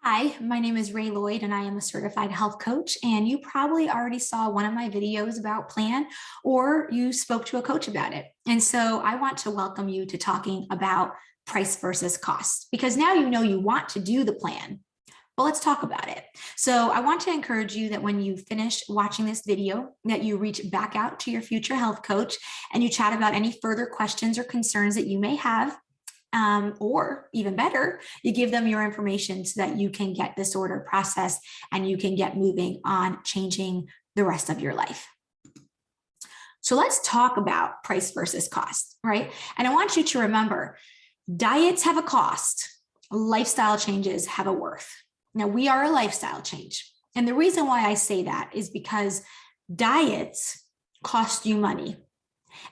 Hi, my name is Ray Lloyd and I am a certified health coach. And you probably already saw one of my videos about plan or you spoke to a coach about it. And so I want to welcome you to talking about price versus cost because now you know you want to do the plan. But let's talk about it. So I want to encourage you that when you finish watching this video, that you reach back out to your future health coach and you chat about any further questions or concerns that you may have. Or even better, you give them your information so that you can get this order processed and you can get moving on changing the rest of your life. So let's talk about price versus cost, right? And I want you to remember, diets have a cost, lifestyle changes have a worth. Now, we are a lifestyle change. And the reason why I say that is because diets cost you money.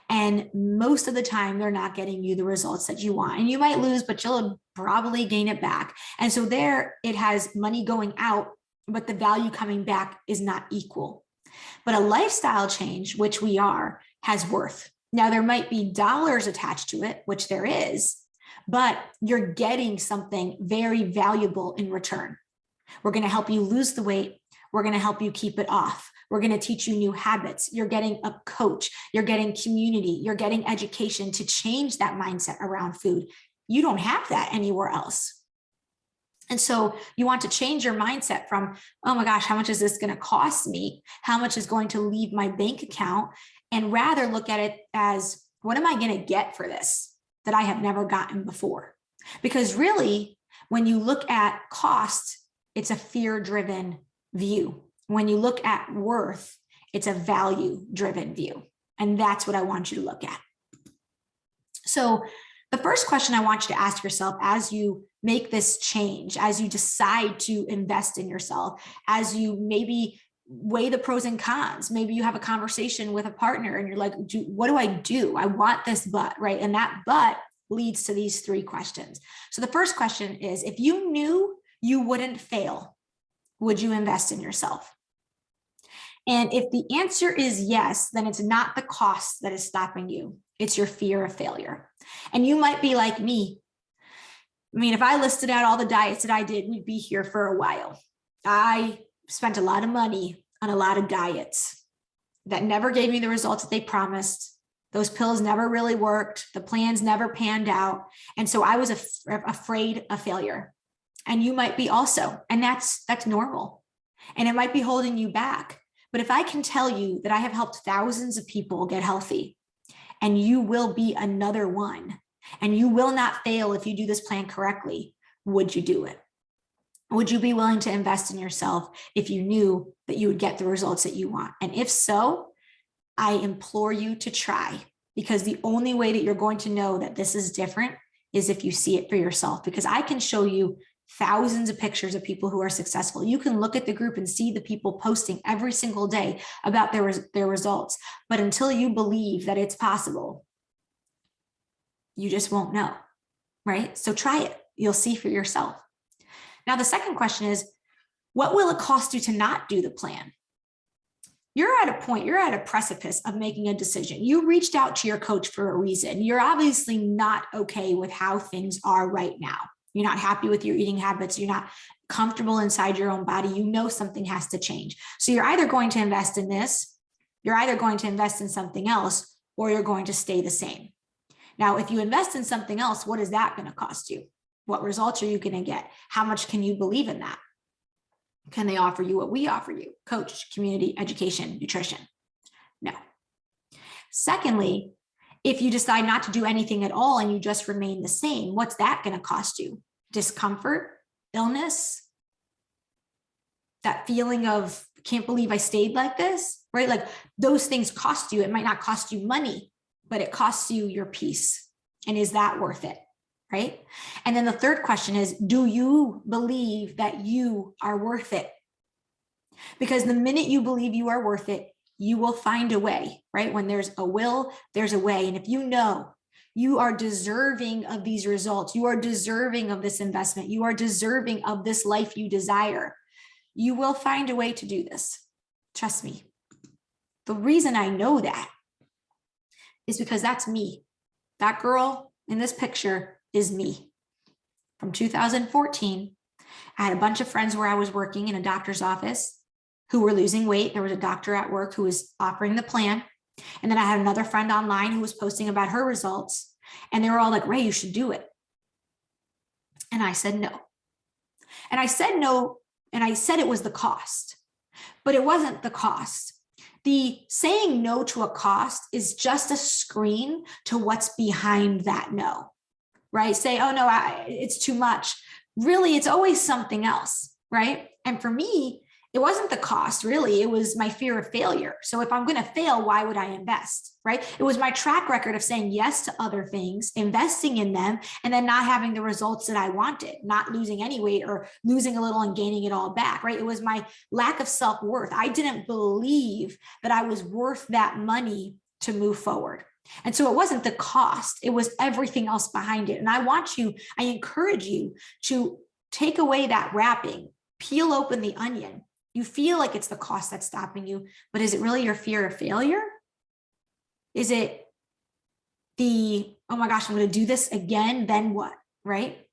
And most of the time, they're not getting you the results that you want. And you might lose, but you'll probably gain it back. And so there it has money going out, but the value coming back is not equal. But a lifestyle change, which we are, has worth. Now, there might be dollars attached to it, which there is, but you're getting something very valuable in return. We're going to help you lose the weight. We're going to help you keep it off. We're going to teach you new habits. You're getting a coach. You're getting community. You're getting education to change that mindset around food. You don't have that anywhere else. And so you want to change your mindset from, oh my gosh, how much is this going to cost me? How much is going to leave my bank account? And rather look at it as, what am I going to get for this that I have never gotten before? Because really, when you look at cost, it's a fear-driven view. When you look at worth, it's a value-driven view. And that's what I want you to look at. So the first question I want you to ask yourself as you make this change, as you decide to invest in yourself, as you maybe weigh the pros and cons, maybe you have a conversation with a partner and you're like, what do I do? I want this but, right? And that but leads to these three questions. So the first question is, if you knew you wouldn't fail, would you invest in yourself? And if the answer is yes, then it's not the cost that is stopping you. It's your fear of failure. And you might be like me. I mean, if I listed out all the diets that I did, we'd be here for a while. I spent a lot of money on a lot of diets that never gave me the results that they promised. Those pills never really worked. The plans never panned out. And so I was afraid of failure. And you might be also, and that's normal. And it might be holding you back. But if I can tell you that I have helped thousands of people get healthy, and you will be another one, and you will not fail if you do this plan correctly, would you do it? Would you be willing to invest in yourself if you knew that you would get the results that you want? And if so, I implore you to try, because the only way that you're going to know that this is different is if you see it for yourself, because I can show you thousands of pictures of people who are successful. You can look at the group and see the people posting every single day about their results. But until you believe that it's possible, you just won't know, right? So try it. You'll see for yourself. Now, the second question is, what will it cost you to not do the plan? You're at a point, you're at a precipice of making a decision. You reached out to your coach for a reason. You're obviously not okay with how things are right now. You're not happy with your eating habits. You're not comfortable inside your own body. You know something has to change. So you're either going to invest in this, you're either going to invest in something else, or you're going to stay the same. Now, if you invest in something else, what is that going to cost you? What results are you going to get? How much can you believe in that? Can they offer you what we offer you? Coach, community, education, nutrition? No. Secondly, if you decide not to do anything at all and you just remain the same, what's that going to cost you? Discomfort, illness, that feeling of can't believe I stayed like this, right? Like those things cost you. It might not cost you money, but it costs you your peace. And is that worth it, right? And then the third question is, do you believe that you are worth it? Because the minute you believe you are worth it, you will find a way, right? When there's a will, there's a way. And if you know you are deserving of these results, you are deserving of this investment, you are deserving of this life you desire, you will find a way to do this. Trust me. The reason I know that is because that's me. That girl in this picture is me from 2014. I had a bunch of friends where I was working in a doctor's office who were losing weight. There was a doctor at work who was offering the plan. And then I had another friend online who was posting about her results. And they were all like, Ray, you should do it. And I said no. And I said no, and I said it was the cost, but it wasn't the cost. The saying no to a cost is just a screen to what's behind that no, right? Say, oh no, it's too much. Really, it's always something else, right? And for me, it wasn't the cost, really. It was my fear of failure. So if I'm going to fail, why would I invest, right? It was my track record of saying yes to other things, investing in them, and then not having the results that I wanted, not losing any weight or losing a little and gaining it all back, right? It was my lack of self-worth. I didn't believe that I was worth that money to move forward. And so it wasn't the cost, it was everything else behind it. And I encourage you to take away that wrapping, peel open the onion. You feel like it's the cost that's stopping you, but is it really your fear of failure? Is it oh my gosh, I'm going to do this again, then what, right?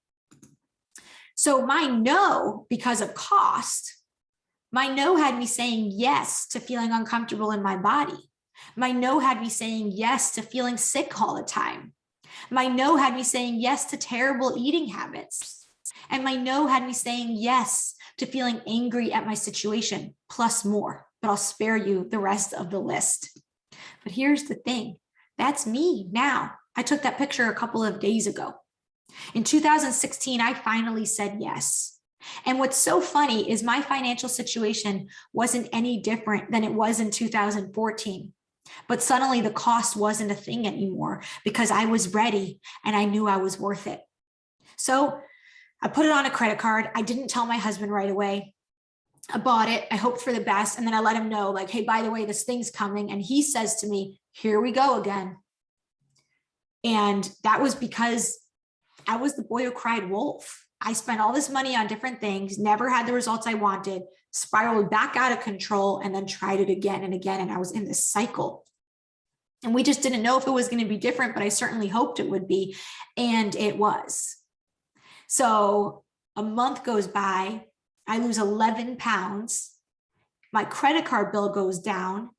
So my no, because of cost, my no had me saying yes to feeling uncomfortable in my body. My no had me saying yes to feeling sick all the time. My no had me saying yes to terrible eating habits. And my no had me saying yes to feeling angry at my situation, plus more, but I'll spare you the rest of the list. But here's the thing, that's me now. I took that picture a couple of days ago. In 2016, I finally said yes. And what's so funny is my financial situation wasn't any different than it was in 2014. But suddenly the cost wasn't a thing anymore because I was ready and I knew I was worth it. So I put it on a credit card. I didn't tell my husband right away. I bought it. I hoped for the best. And then I let him know, like, hey, by the way, this thing's coming. And he says to me, here we go again. And that was because I was the boy who cried wolf. I spent all this money on different things, never had the results I wanted, spiraled back out of control, and then tried it again and again. And I was in this cycle. And we just didn't know if it was going to be different, but I certainly hoped it would be. And it was. So a month goes by, I lose 11 pounds. My credit card bill goes down.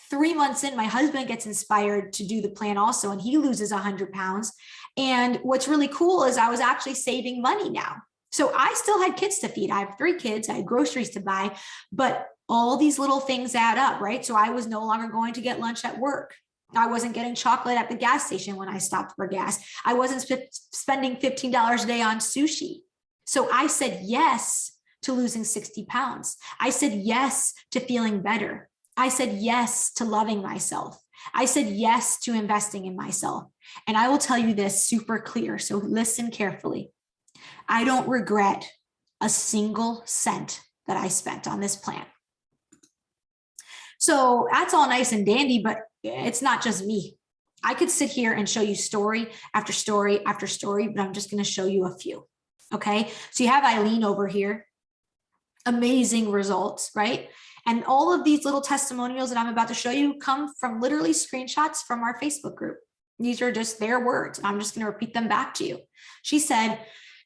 3 months in, my husband gets inspired to do the plan also, and he loses 100 pounds. And what's really cool is I was actually saving money now. So I still had kids to feed. I have 3 kids, I had groceries to buy, but all these little things add up, right? So I was no longer going to get lunch at work. I wasn't getting chocolate at the gas station when I stopped for gas. I wasn't spending $15 a day on sushi. So I said yes to losing 60 pounds. I said yes to feeling better. I said yes to loving myself. I said yes to investing in myself. And I will tell you this super clear, so listen carefully. I don't regret a single cent that I spent on this plan. So that's all nice and dandy, but it's not just me. I could sit here and show you story after story after story, but I'm just going to show you a few. Okay. So you have Eileen over here. Amazing results, right? And all of these little testimonials that I'm about to show you come from literally screenshots from our Facebook group. These are just their words. I'm just going to repeat them back to you. She said,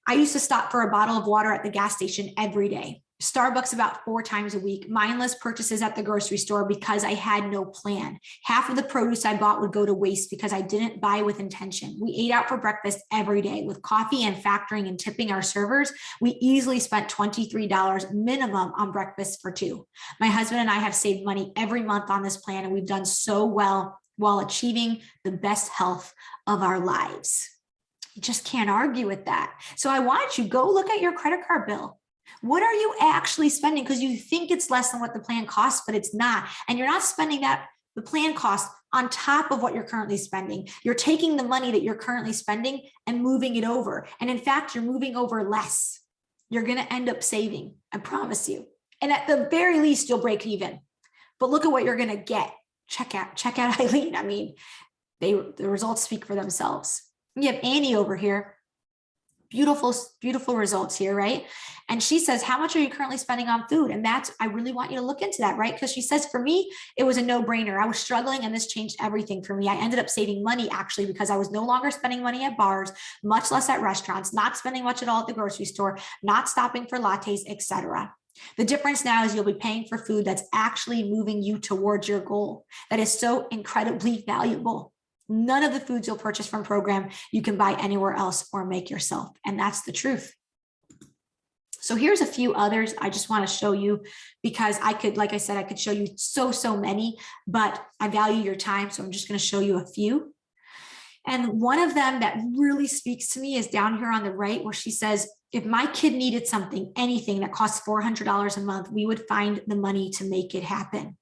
I used to stop for a bottle of water at the gas station every day. Starbucks about 4 times a week, mindless purchases at the grocery store because I had no plan. Half of the produce I bought would go to waste because I didn't buy with intention. We ate out for breakfast every day with coffee and factoring and tipping our servers. We easily spent $23 minimum on breakfast for 2. My husband and I have saved money every month on this plan, and we've done so well while achieving the best health of our lives. You just can't argue with that. So I want you to go look at your credit card bill. What are you actually spending? Because you think it's less than what the plan costs, but it's not. And you're not spending the plan cost on top of what you're currently spending. You're taking the money that you're currently spending and moving it over. And in fact, you're moving over less. You're going to end up saving, I promise you. And at the very least, you'll break even. But look at what you're going to get. Check out Eileen. I mean, the results speak for themselves. You have Annie over here. Beautiful, beautiful results here, right? And she says, how much are you currently spending on food? And I really want you to look into that, right? Because she says, for me, it was a no-brainer. I was struggling and this changed everything for me. I ended up saving money actually because I was no longer spending money at bars, much less at restaurants, not spending much at all at the grocery store, not stopping for lattes, etc. The difference now is you'll be paying for food that's actually moving you towards your goal. That is so incredibly valuable. None of the foods you'll purchase from program you can buy anywhere else or make yourself. And that's the truth. So here's a few others I just want to show you because I could, like I said, I could show you so many, but I value your time. So I'm just going to show you a few. And one of them that really speaks to me is down here on the right, where she says, if my kid needed something, anything that costs $400 a month, we would find the money to make it happen.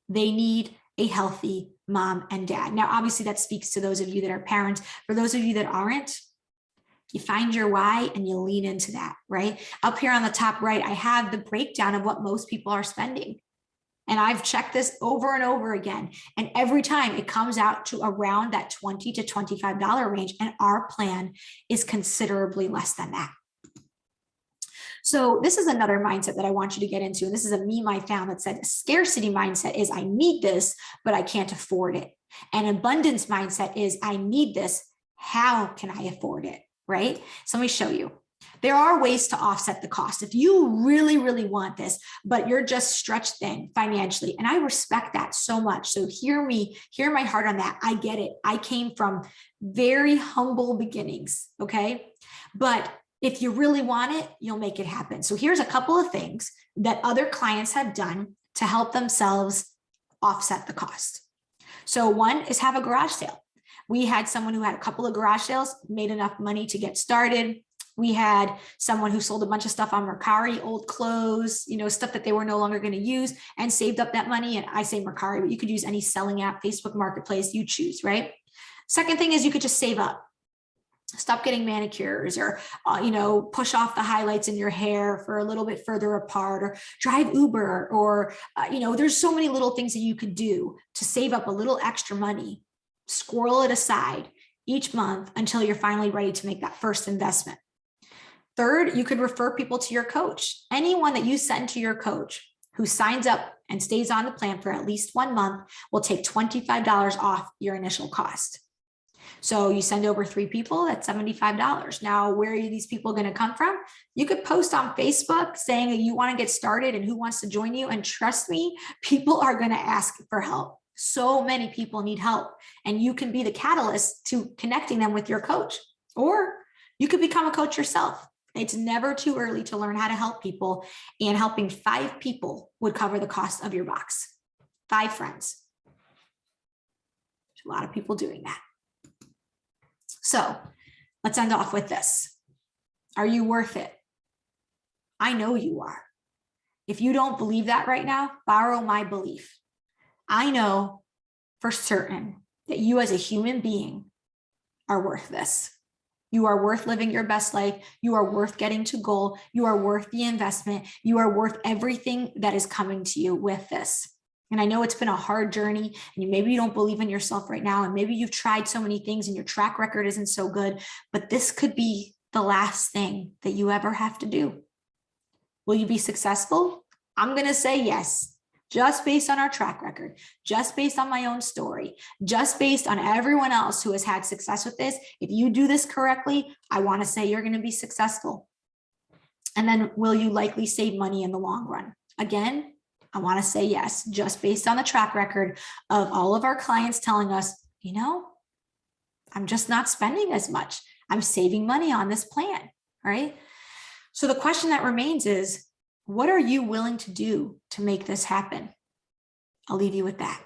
They need a healthy mom and dad. Now, obviously that speaks to those of you that are parents. For those of you that aren't, you find your why and you lean into that, right? Up here on the top right, I have the breakdown of what most people are spending. And I've checked this over and over again. And every time it comes out to around that $20 to $25 range. And our plan is considerably less than that. So this is another mindset that I want you to get into. And this is a meme I found that said scarcity mindset is I need this, but I can't afford it. And abundance mindset is I need this. How can I afford it? Right? So let me show you. There are ways to offset the cost. If you really want this, but you're just stretched thin financially, and I respect that so much. So hear my heart on that. I get it. I came from very humble beginnings. Okay. But if you really want it, you'll make it happen. So here's a couple of things that other clients have done to help themselves offset the cost. So one is have a garage sale. We had someone who had a couple of garage sales, made enough money to get started. We had someone who sold a bunch of stuff on Mercari, old clothes, stuff that they were no longer going to use, and saved up that money. And I say Mercari, but you could use any selling app, Facebook Marketplace, you choose, right? Second thing is you could just save up. Stop getting manicures, or, push off the highlights in your hair for a little bit further apart, or drive Uber, or, there's so many little things that you could do to save up a little extra money, squirrel it aside each month until you're finally ready to make that first investment. Third, you could refer people to your coach. Anyone that you send to your coach who signs up and stays on the plan for at least 1 month will take $25 off your initial cost. So you send over 3 people, that's $75. Now, where are these people going to come from? You could post on Facebook saying that you want to get started and who wants to join you. And trust me, people are going to ask for help. So many people need help, and you can be the catalyst to connecting them with your coach, or you could become a coach yourself. It's never too early to learn how to help people, and helping 5 people would cover the cost of your box. 5 friends. There's a lot of people doing that. So let's end off with this. Are you worth it? I know you are. If you don't believe that right now, borrow my belief. I know for certain that you as a human being are worth this. You are worth living your best life. You are worth getting to goal. You are worth the investment. You are worth everything that is coming to you with this. And I know it's been a hard journey, and maybe you don't believe in yourself right now, and maybe you've tried so many things and your track record isn't so good, but this could be the last thing that you ever have to do. Will you be successful? I'm going to say yes, just based on our track record, just based on my own story, just based on everyone else who has had success with this. If you do this correctly, I want to say you're going to be successful. And then will you likely save money in the long run? Again, I want to say yes, just based on the track record of all of our clients telling us, I'm just not spending as much. I'm saving money on this plan, right? So the question that remains is, what are you willing to do to make this happen? I'll leave you with that.